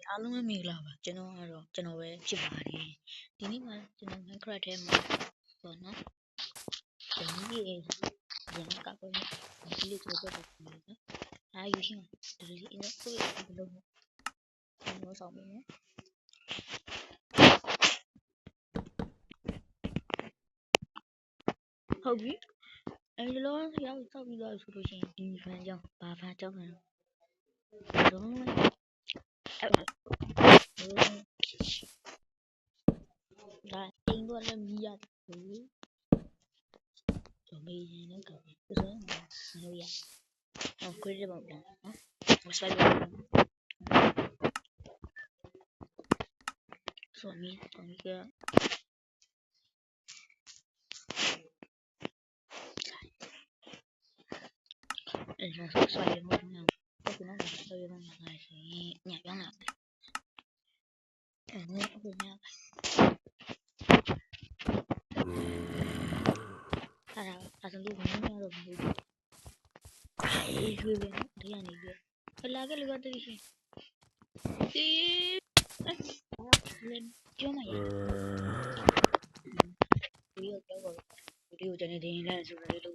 အားလုံးပဲမင်္ဂလာပါကျွန်တော်ပဲဖြစ်ပါတယ်ဒီနေ့မှာကျွန်တော် Minecraft ထဲမှာပေါ့နော်ဒီနေ့ရန်ကပ်နေဒီလိုဆိုတော့နော်အားယူရှင်ဒီလိုအင်းကိုဘယ်လိုမျိုးဆောင်မလဲဟုတ်ပြီအဲ့လိုရောက်ဆောက်ပြီးတော့ဆိုလို့ရှိရင်ဒီဖန်ကြောင်းဘာဖန်ကြောင်းလဲတော့အဲ့ဒါအိမ်တော့လည်းမြည်ရတယ်ကျွန်မေးရင်လည်းကောင်းပြီဆိုတော့မလို့ရအောင်ခွေးတယ်ပေါ့နော်မဆိုင်ဘူးဆိုတော့ဒီကအဲ့ဒါဆိုဆွဲရမှာနော်အခုနောက်ဆွဲရမှာလားဆိုရင်ညပြောင်းလာအဲ့ဒါအခုညအဲ့ဒါလို့မင်းရတော့ဘူးအေးရွေးပဲနော်ဒီကနေရွေးဖလာကလေးကတည်းကဒီအဲ့ကျောင်းမရဒီကိုကျွန်တော်ဒီင်းလဲဆိုတော့